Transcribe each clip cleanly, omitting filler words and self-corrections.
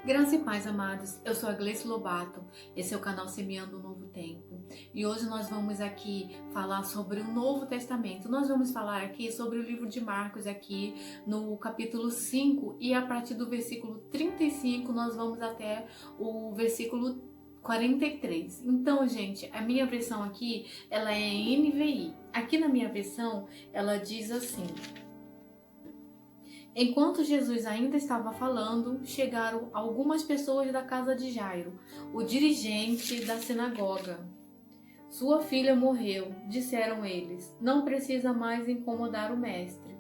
Graça e paz, amados. Eu sou a Gleice Lobato. Esse é o canal Semeando um Novo Tempo. E hoje nós vamos aqui falar sobre o Novo Testamento. Nós vamos falar aqui sobre o livro de Marcos aqui no capítulo 5 e a partir do versículo 35 nós vamos até o versículo 43. Então, gente, a minha versão aqui, ela é NVI. Aqui na minha versão, ela diz assim: Enquanto Jesus ainda estava falando, chegaram algumas pessoas da casa de Jairo, o dirigente da sinagoga. Sua filha morreu, disseram eles. Não precisa mais incomodar o mestre.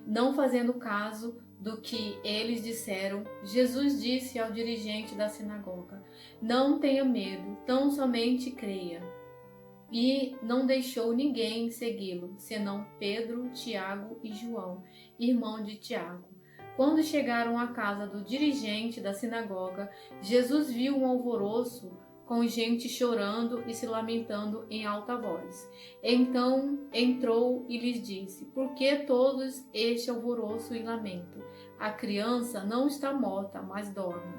Não fazendo caso do que eles disseram, Jesus disse ao dirigente da sinagoga: Não tenha medo, tão somente creia. E não deixou ninguém segui-lo, senão Pedro, Tiago e João, irmão de Tiago. Quando chegaram à casa do dirigente da sinagoga, Jesus viu um alvoroço com gente chorando e se lamentando em alta voz. Então entrou e lhes disse: Por que todos este alvoroço e lamento? A criança não está morta, mas dorme.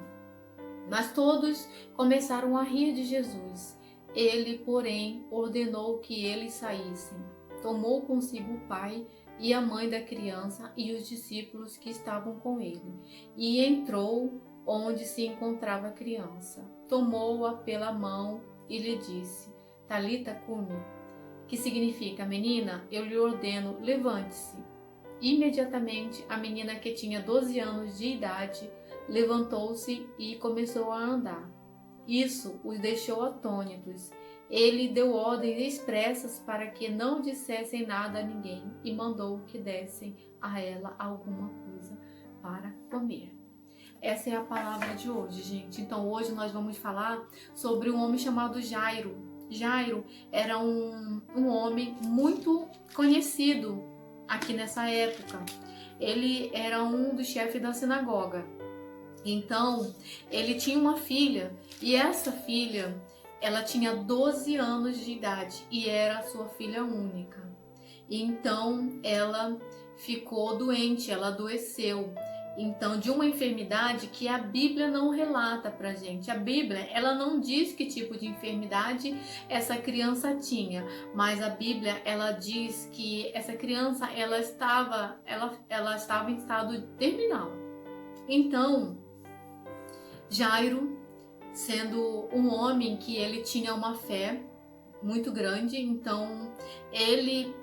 Mas todos começaram a rir de Jesus. Ele, porém, ordenou que eles saíssem. Tomou consigo o pai e a mãe da criança e os discípulos que estavam com ele, e entrou onde se encontrava a criança. Tomou-a pela mão e lhe disse: Talita cumi, que significa: Menina, eu lhe ordeno, levante-se. Imediatamente, a menina, que tinha 12 anos de idade, levantou-se e começou a andar. Isso os deixou atônitos. Ele deu ordens expressas para que não dissessem nada a ninguém e mandou que dessem a ela alguma coisa para comer. Essa é a palavra de hoje, gente. Então, hoje nós vamos falar sobre um homem chamado Jairo. Jairo era um homem muito conhecido aqui nessa época. Ele era um dos chefes da sinagoga. Então, ele tinha uma filha e essa filha, ela tinha 12 anos de idade e era sua filha única. Então, ela ficou doente, ela adoeceu. Então, de uma enfermidade que a Bíblia não relata pra gente. A Bíblia, ela não diz que tipo de enfermidade essa criança tinha, mas a Bíblia, ela diz que essa criança, ela estava em estado terminal. Então, Jairo, sendo um homem que ele tinha uma fé muito grande, então ele,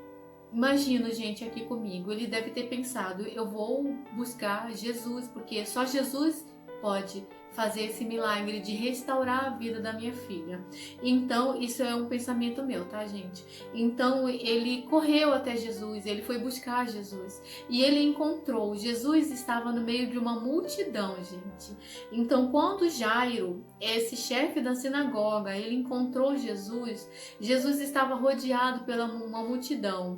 imagina, gente, aqui comigo, ele deve ter pensado: eu vou buscar Jesus, porque só Jesus pode fazer esse milagre de restaurar a vida da minha filha. Então, isso é um pensamento meu, tá, gente? Então, ele correu até Jesus, ele foi buscar Jesus. E ele encontrou. Jesus estava no meio de uma multidão, gente. Então, quando Jairo, esse chefe da sinagoga, ele encontrou Jesus, Jesus estava rodeado pela uma multidão.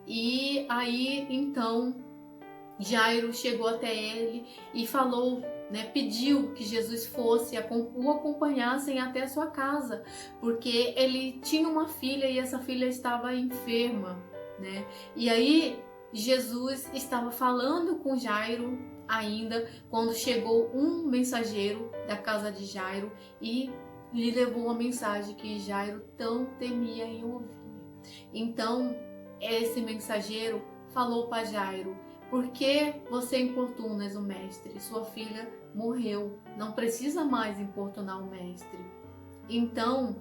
E aí, então, Jairo chegou até ele e falou, pediu que Jesus o acompanhassem até a sua casa, porque ele tinha uma filha e essa filha estava enferma, né? E aí Jesus estava falando com Jairo ainda quando chegou um mensageiro da casa de Jairo e lhe levou uma mensagem que Jairo tão temia em ouvir. Então, esse mensageiro falou para Jairo: Por que você importunas o mestre? Sua filha morreu, não precisa mais importunar o mestre. Então,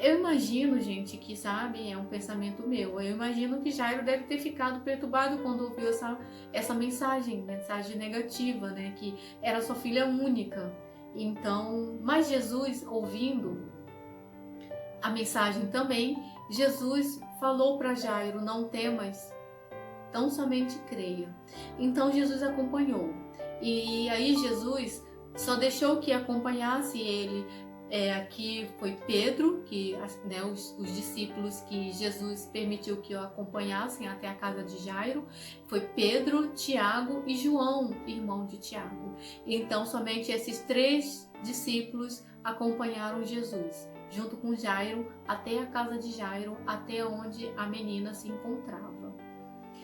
eu imagino, gente, que sabe, é um pensamento meu, eu imagino que Jairo deve ter ficado perturbado quando ouviu essa mensagem negativa, né, que era sua filha única. Então, mas Jesus, ouvindo a mensagem também, Jesus falou para Jairo: Não temas, tão somente creia. Então Jesus acompanhou. E aí Jesus só deixou que acompanhasse ele. Aqui foi Pedro, que os discípulos que Jesus permitiu que o acompanhassem até a casa de Jairo, foi Pedro, Tiago e João, irmão de Tiago. Então somente esses 3 discípulos acompanharam Jesus, junto com Jairo, até a casa de Jairo, até onde a menina se encontrava.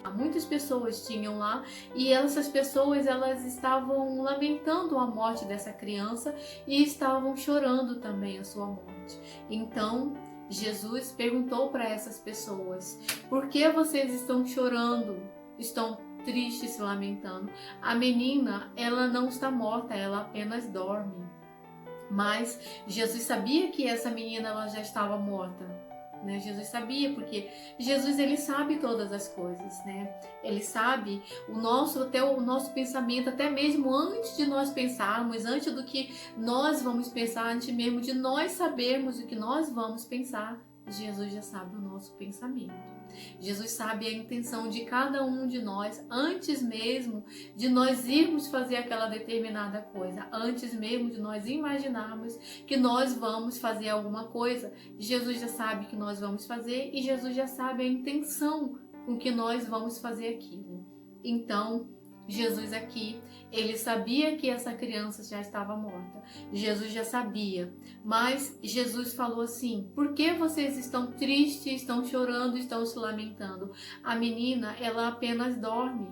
Muitas pessoas tinham lá e essas pessoas elas estavam lamentando a morte dessa criança e estavam chorando também a sua morte. Então Jesus perguntou para essas pessoas: por que vocês estão chorando? Estão tristes, se lamentando? A menina, ela não está morta, ela apenas dorme. Mas Jesus sabia que essa menina ela já estava morta, né? Jesus sabia, porque Jesus ele sabe todas as coisas, né? Ele sabe até o nosso pensamento, até mesmo antes de nós pensarmos, antes do que nós vamos pensar, antes mesmo de nós sabermos o que nós vamos pensar, Jesus já sabe o nosso pensamento. Jesus sabe a intenção de cada um de nós antes mesmo de nós irmos fazer aquela determinada coisa, antes mesmo de nós imaginarmos que nós vamos fazer alguma coisa. Jesus já sabe que nós vamos fazer e Jesus já sabe a intenção com que nós vamos fazer aquilo. Então, Jesus aqui, ele sabia que essa criança já estava morta. Jesus já sabia, mas Jesus falou assim: por que vocês estão tristes, estão chorando, estão se lamentando? A menina, ela apenas dorme.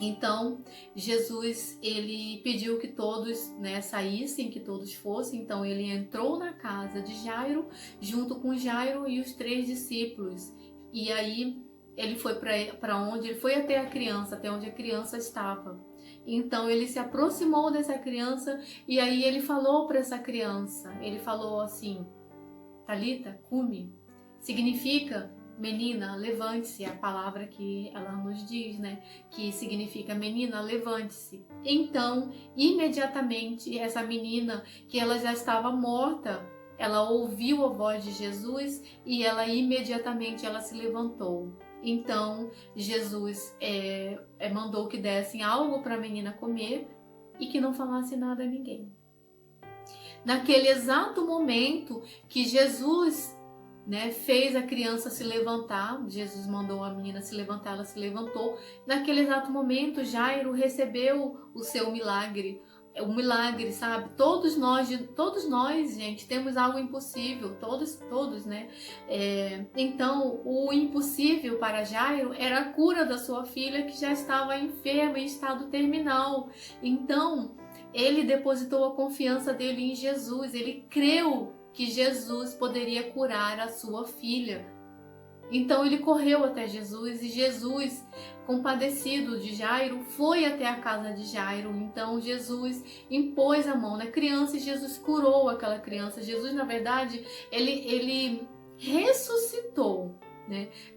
Então, Jesus, ele pediu que todos, saíssem, que todos fossem. Então, ele entrou na casa de Jairo, junto com Jairo e os 3 discípulos. E aí, ele foi para onde? Ele foi até a criança, até onde a criança estava. Então ele se aproximou dessa criança e aí ele falou para essa criança, ele falou assim: Talita, cumi, significa menina, levante-se, a palavra que ela nos diz, que significa menina, levante-se. Então, imediatamente essa menina, que ela já estava morta, ela ouviu a voz de Jesus e ela imediatamente ela se levantou. Então Jesus mandou que dessem algo para a menina comer e que não falasse nada a ninguém. Naquele exato momento que Jesus fez a criança se levantar, Jesus mandou a menina se levantar, ela se levantou. Naquele exato momento Jairo recebeu o seu milagre. Um milagre, sabe? Todos nós, gente, temos algo impossível, todos, Então, o impossível para Jairo era a cura da sua filha que já estava enferma em estado terminal. Então, ele depositou a confiança dele em Jesus, ele creu que Jesus poderia curar a sua filha. Então ele correu até Jesus e Jesus, compadecido de Jairo, foi até a casa de Jairo. Então Jesus impôs a mão na criança e Jesus curou aquela criança. Jesus, na verdade, ele ressuscitou.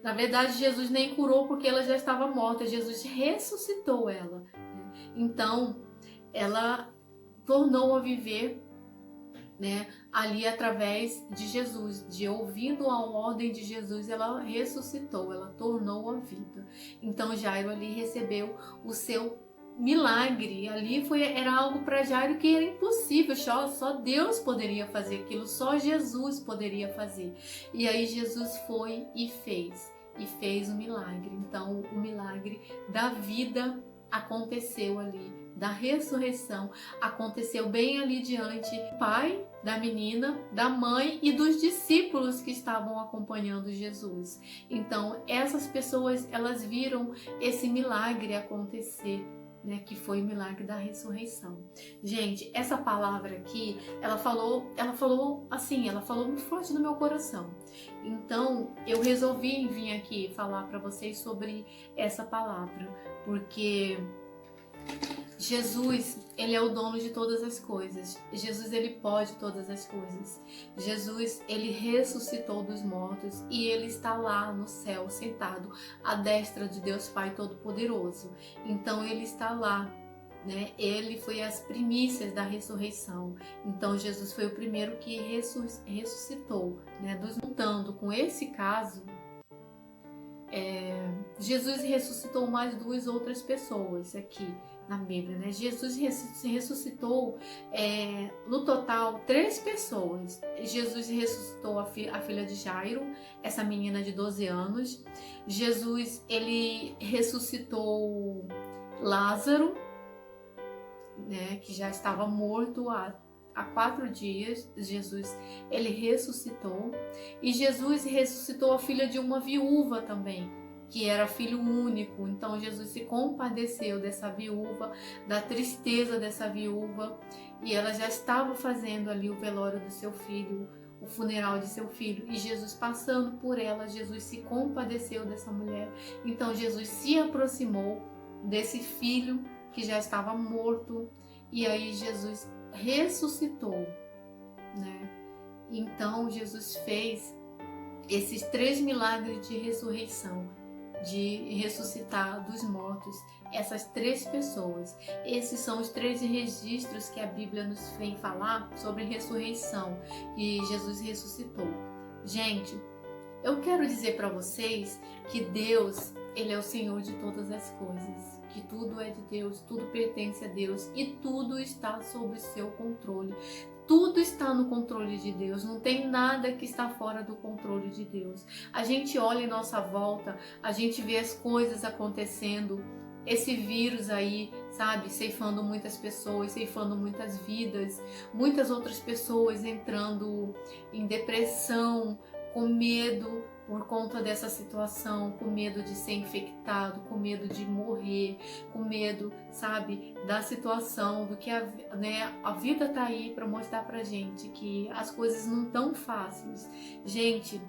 Na verdade, Jesus nem curou porque ela já estava morta. Jesus ressuscitou ela. Então, ela tornou a viver ali através de Jesus, de ouvindo a ordem de Jesus, ela ressuscitou, ela tornou a vida. Então Jairo ali recebeu o seu milagre, ali era algo para Jairo que era impossível, só Deus poderia fazer aquilo, só Jesus poderia fazer. E aí Jesus foi e fez o milagre. Então o milagre da vida aconteceu ali, da ressurreição aconteceu bem ali diante do pai da menina, da mãe e dos discípulos que estavam acompanhando Jesus. Então essas pessoas, elas viram esse milagre acontecer, que foi o milagre da ressurreição. Gente, essa palavra aqui, ela falou assim, ela falou muito forte no meu coração. Então eu resolvi vir aqui falar para vocês sobre essa palavra, porque Jesus, ele é o dono de todas as coisas. Jesus, ele pode todas as coisas. Jesus, ele ressuscitou dos mortos e ele está lá no céu, sentado à destra de Deus Pai Todo-Poderoso. Então ele está lá, Ele foi as primícias da ressurreição. Então Jesus foi o primeiro que ressuscitou, Juntando com esse caso, Jesus ressuscitou mais 2 outras pessoas aqui na Bíblia, Jesus ressuscitou no total 3 pessoas. Jesus ressuscitou a filha de Jairo, essa menina de 12 anos. Jesus, ele ressuscitou Lázaro, que já estava morto há 4 dias. Jesus, ele ressuscitou. E Jesus ressuscitou a filha de uma viúva também, que era filho único. Então Jesus se compadeceu dessa viúva, da tristeza dessa viúva, e ela já estava fazendo ali o velório do seu filho, o funeral de seu filho, e Jesus passando por ela, Jesus se compadeceu dessa mulher. Então Jesus se aproximou desse filho que já estava morto, e aí Jesus ressuscitou, né? Então Jesus fez esses 3 milagres de ressurreição, de ressuscitar dos mortos essas 3 pessoas. Esses são os 3 registros que a Bíblia nos vem falar sobre ressurreição, que Jesus ressuscitou. Gente, eu quero dizer para vocês que Deus, Ele é o Senhor de todas as coisas, que tudo é de Deus, tudo pertence a Deus e tudo está sob seu controle. Tudo está no controle de Deus, não tem nada que está fora do controle de Deus. A gente olha em nossa volta, a gente vê as coisas acontecendo, esse vírus aí, sabe, ceifando muitas pessoas, ceifando muitas vidas, muitas outras pessoas entrando em depressão, com medo por conta dessa situação, com medo de ser infectado, com medo de morrer, com medo, sabe, da situação, do que a vida tá aí para mostrar pra gente que as coisas não tão fáceis. Gente,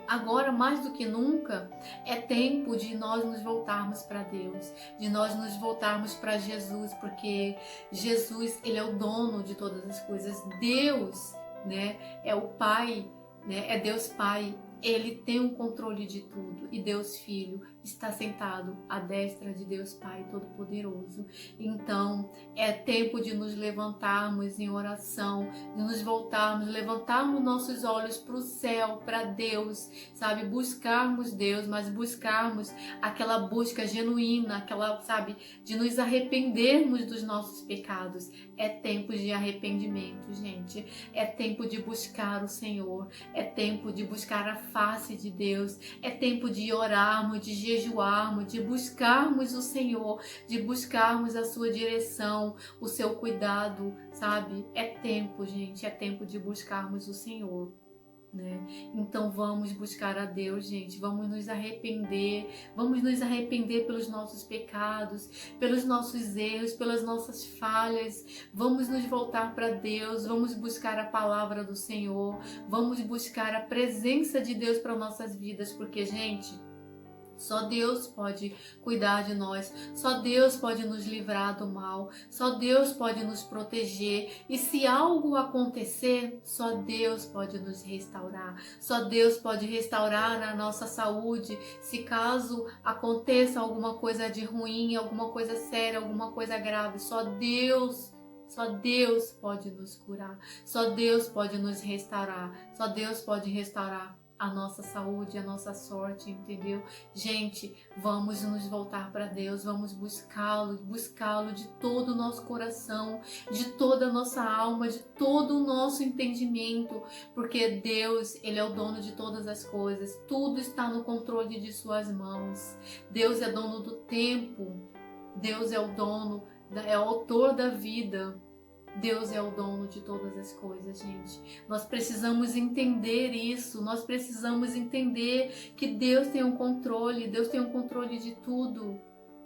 agora mais do que nunca é tempo de nós nos voltarmos para Deus, de nós nos voltarmos para Jesus, porque Jesus, Ele é o dono de todas as coisas. Deus, né, é o Pai, né, é Deus Pai. Ele tem o controle de tudo e Deus Filho está sentado à destra de Deus Pai Todo-Poderoso. Então é tempo de nos levantarmos em oração, de nos voltarmos, levantarmos nossos olhos para o céu, para Deus, sabe? Buscarmos Deus, mas buscarmos aquela busca genuína, aquela, sabe, de nos arrependermos dos nossos pecados. É tempo de arrependimento, gente. É tempo de buscar o Senhor. É tempo de buscar a face de Deus. É tempo de orarmos, de jejuarmos, de buscarmos o Senhor, de buscarmos a sua direção, o seu cuidado, sabe? É tempo, gente. É tempo de buscarmos o Senhor, né? Então vamos buscar a Deus, gente. Vamos nos arrepender pelos nossos pecados, pelos nossos erros, pelas nossas falhas. Vamos nos voltar para Deus, vamos buscar a palavra do Senhor, vamos buscar a presença de Deus para nossas vidas, porque, gente, só Deus pode cuidar de nós, só Deus pode nos livrar do mal, só Deus pode nos proteger. E se algo acontecer, só Deus pode nos restaurar, só Deus pode restaurar a nossa saúde. Se caso aconteça alguma coisa de ruim, alguma coisa séria, alguma coisa grave, só Deus pode nos curar, só Deus pode nos restaurar, só Deus pode restaurar a nossa saúde, a nossa sorte, entendeu? Gente, vamos nos voltar para Deus, vamos buscá-lo de todo o nosso coração, de toda a nossa alma, de todo o nosso entendimento, porque Deus, Ele é o dono de todas as coisas, tudo está no controle de suas mãos. Deus é dono do tempo, Deus é o dono, é o autor da vida. Deus é o dono de todas as coisas, gente. Nós precisamos entender isso, nós precisamos entender que Deus tem um controle, Deus tem um controle de tudo,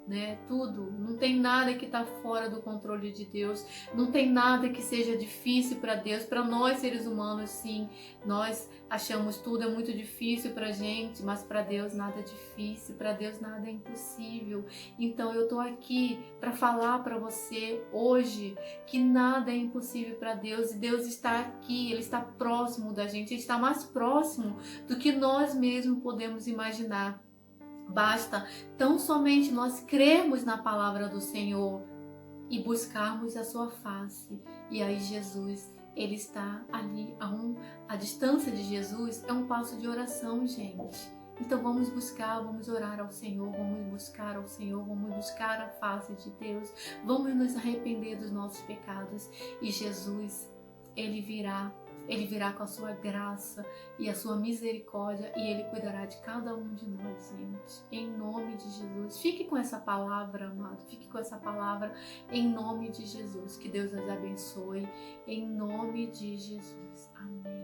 né? Tudo. Não tem nada que está fora do controle de Deus, não tem nada que seja difícil para Deus. Para nós, seres humanos, sim, nós achamos tudo é muito difícil para a gente, mas para Deus nada é difícil, para Deus nada é impossível. Então eu estou aqui para falar para você hoje que nada é impossível para Deus, e Deus está aqui, Ele está próximo da gente, Ele está mais próximo do que nós mesmos podemos imaginar. Basta tão somente nós crermos na palavra do Senhor e buscarmos a sua face. E aí Jesus, Ele está ali, a distância de Jesus é um passo de oração, gente. Então vamos buscar, vamos orar ao Senhor, vamos buscar ao Senhor, vamos buscar a face de Deus, vamos nos arrepender dos nossos pecados e Jesus, Ele virá com a sua graça e a sua misericórdia e Ele cuidará de cada um de nós, gente. Em nome de Jesus. Fique com essa palavra, amado. Fique com essa palavra em nome de Jesus. Que Deus nos abençoe. Em nome de Jesus. Amém.